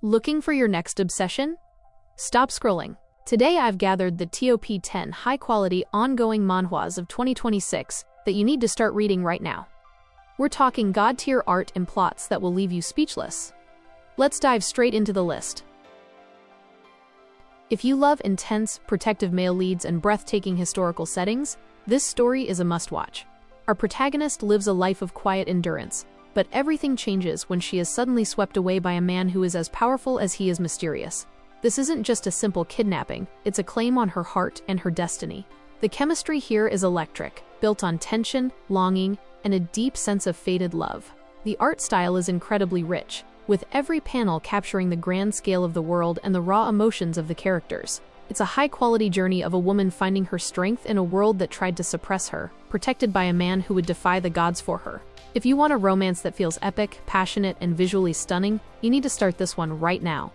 Looking for your next obsession? Stop scrolling. Today I've gathered the top 10 high-quality ongoing manhwas of 2026 that you need to start reading right now. We're talking god-tier art and plots that will leave you speechless. Let's dive straight into the list. If you love intense, protective male leads and breathtaking historical settings, this story is a must-watch. Our protagonist lives a life of quiet endurance, but everything changes when she is suddenly swept away by a man who is as powerful as he is mysterious. This isn't just a simple kidnapping, it's a claim on her heart and her destiny. The chemistry here is electric, built on tension, longing, and a deep sense of fated love. The art style is incredibly rich, with every panel capturing the grand scale of the world and the raw emotions of the characters. It's a high-quality journey of a woman finding her strength in a world that tried to suppress her, protected by a man who would defy the gods for her. If you want a romance that feels epic, passionate, and visually stunning, you need to start this one right now.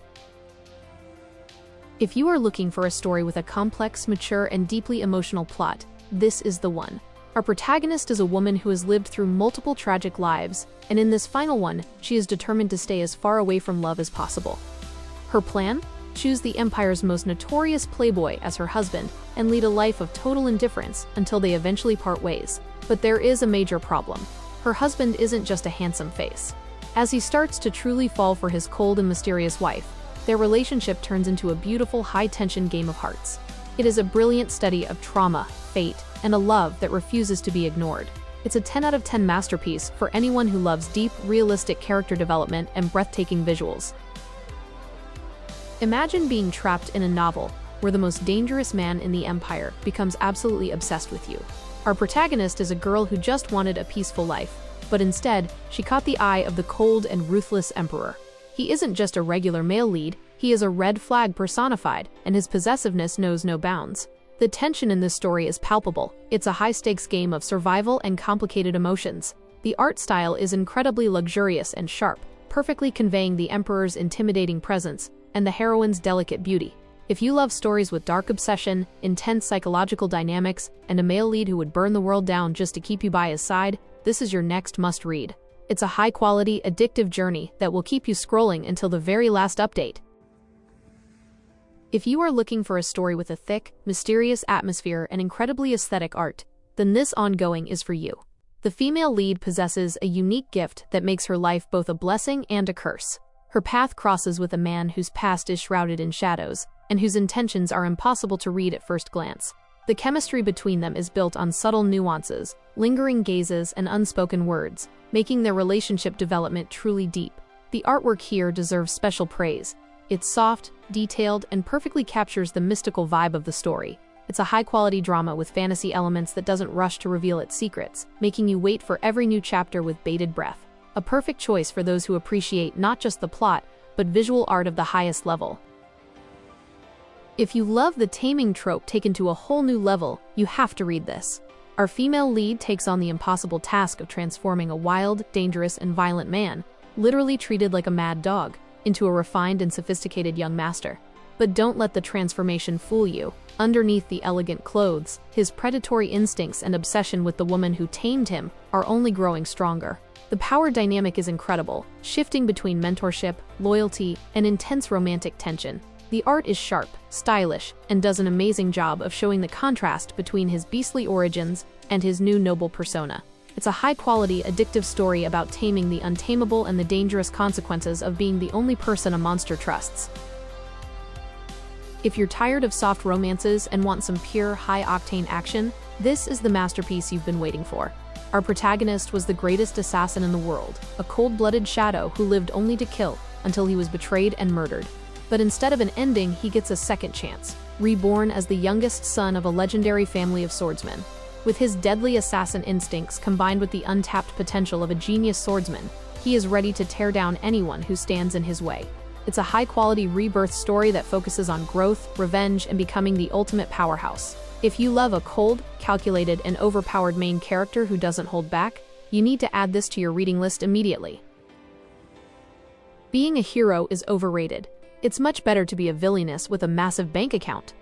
If you are looking for a story with a complex, mature, and deeply emotional plot, this is the one. Our protagonist is a woman who has lived through multiple tragic lives, and in this final one, she is determined to stay as far away from love as possible. Her plan? Choose the Empire's most notorious playboy as her husband and lead a life of total indifference until they eventually part ways. But there is a major problem. Her husband isn't just a handsome face. As he starts to truly fall for his cold and mysterious wife, their relationship turns into a beautiful, high-tension game of hearts. It is a brilliant study of trauma, fate, and a love that refuses to be ignored. It's a 10 out of 10 masterpiece for anyone who loves deep, realistic character development and breathtaking visuals. Imagine being trapped in a novel where the most dangerous man in the Empire becomes absolutely obsessed with you. Our protagonist is a girl who just wanted a peaceful life, but instead, she caught the eye of the cold and ruthless emperor. He isn't just a regular male lead, he is a red flag personified, and his possessiveness knows no bounds. The tension in this story is palpable. It's a high-stakes game of survival and complicated emotions. The art style is incredibly luxurious and sharp, perfectly conveying the emperor's intimidating presence and the heroine's delicate beauty. If you love stories with dark obsession, intense psychological dynamics, and a male lead who would burn the world down just to keep you by his side, this is your next must-read. It's a high-quality, addictive journey that will keep you scrolling until the very last update. If you are looking for a story with a thick, mysterious atmosphere and incredibly aesthetic art, then this ongoing is for you. The female lead possesses a unique gift that makes her life both a blessing and a curse. Her path crosses with a man whose past is shrouded in shadows, and whose intentions are impossible to read at first glance. The chemistry between them is built on subtle nuances, lingering gazes, and unspoken words, making their relationship development truly deep. The artwork here deserves special praise. It's soft, detailed, and perfectly captures the mystical vibe of the story. It's a high-quality drama with fantasy elements that doesn't rush to reveal its secrets, making you wait for every new chapter with bated breath. A perfect choice for those who appreciate not just the plot, but visual art of the highest level. If you love the Taming trope taken to a whole new level, you have to read this. Our female lead takes on the impossible task of transforming a wild, dangerous, and violent man, literally treated like a mad dog, into a refined and sophisticated young master. But don't let the transformation fool you. Underneath the elegant clothes, his predatory instincts and obsession with the woman who tamed him are only growing stronger. The power dynamic is incredible, shifting between mentorship, loyalty, and intense romantic tension. The art is sharp, stylish, and does an amazing job of showing the contrast between his beastly origins and his new noble persona. It's a high-quality, addictive story about taming the untamable and the dangerous consequences of being the only person a monster trusts. If you're tired of soft romances and want some pure, high-octane action, this is the masterpiece you've been waiting for. Our protagonist was the greatest assassin in the world, a cold-blooded shadow who lived only to kill until he was betrayed and murdered. But instead of an ending, he gets a second chance, reborn as the youngest son of a legendary family of swordsmen. With his deadly assassin instincts combined with the untapped potential of a genius swordsman, he is ready to tear down anyone who stands in his way. It's a high-quality rebirth story that focuses on growth, revenge, and becoming the ultimate powerhouse. If you love a cold, calculated, and overpowered main character who doesn't hold back, you need to add this to your reading list immediately. Being a hero is overrated. It's much better to be a villainess with a massive bank account.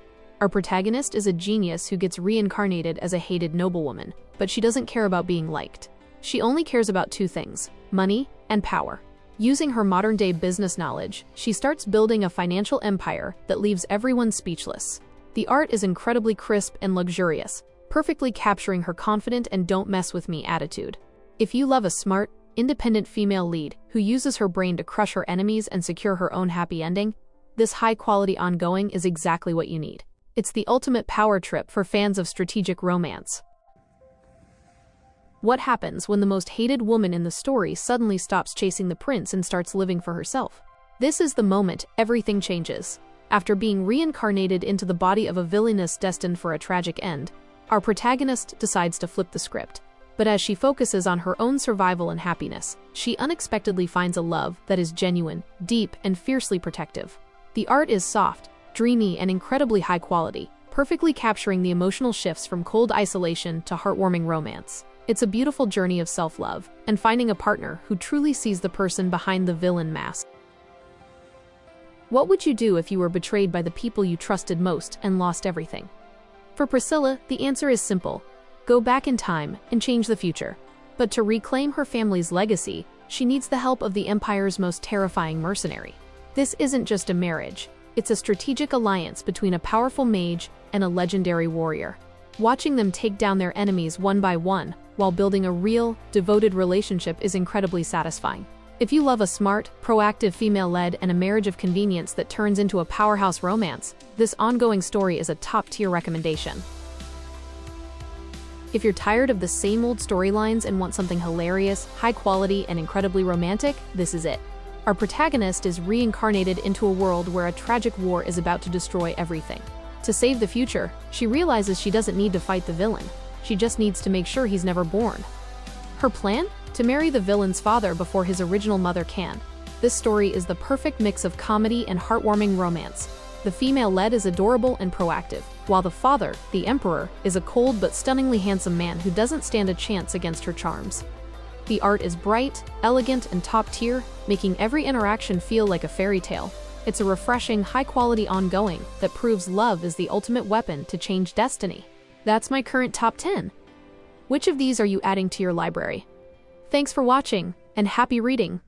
Our protagonist is a genius who gets reincarnated as a hated noblewoman, but she doesn't care about being liked. She only cares about two things: money and power. Using her modern-day business knowledge, she starts building a financial empire that leaves everyone speechless. The art is incredibly crisp and luxurious, perfectly capturing her confident and don't mess with me attitude. If you love a smart, independent female lead who uses her brain to crush her enemies and secure her own happy ending, this high-quality ongoing is exactly what you need. It's the ultimate power trip for fans of strategic romance. What happens when the most hated woman in the story suddenly stops chasing the prince and starts living for herself? This is the moment everything changes. After being reincarnated into the body of a villainess destined for a tragic end, our protagonist decides to flip the script. But as she focuses on her own survival and happiness, she unexpectedly finds a love that is genuine, deep, and fiercely protective. The art is soft, dreamy, and incredibly high quality, perfectly capturing the emotional shifts from cold isolation to heartwarming romance. It's a beautiful journey of self-love and finding a partner who truly sees the person behind the villain mask. What would you do if you were betrayed by the people you trusted most and lost everything? For Priscilla, the answer is simple. Go back in time and change the future. But to reclaim her family's legacy, she needs the help of the Empire's most terrifying mercenary. This isn't just a marriage, it's a strategic alliance between a powerful mage and a legendary warrior. Watching them take down their enemies one by one while building a real, devoted relationship is incredibly satisfying. If you love a smart, proactive female-led and a marriage of convenience that turns into a powerhouse romance, this ongoing story is a top-tier recommendation. If you're tired of the same old storylines and want something hilarious, high-quality, and incredibly romantic, this is it. Our protagonist is reincarnated into a world where a tragic war is about to destroy everything. To save the future, she realizes she doesn't need to fight the villain. She just needs to make sure he's never born. Her plan? To marry the villain's father before his original mother can. This story is the perfect mix of comedy and heartwarming romance. The female lead is adorable and proactive, while the father, the emperor, is a cold but stunningly handsome man who doesn't stand a chance against her charms. The art is bright, elegant, and top-tier, making every interaction feel like a fairy tale. It's a refreshing, high-quality ongoing that proves love is the ultimate weapon to change destiny. That's my current top 10. Which of these are you adding to your library? Thanks for watching, and happy reading!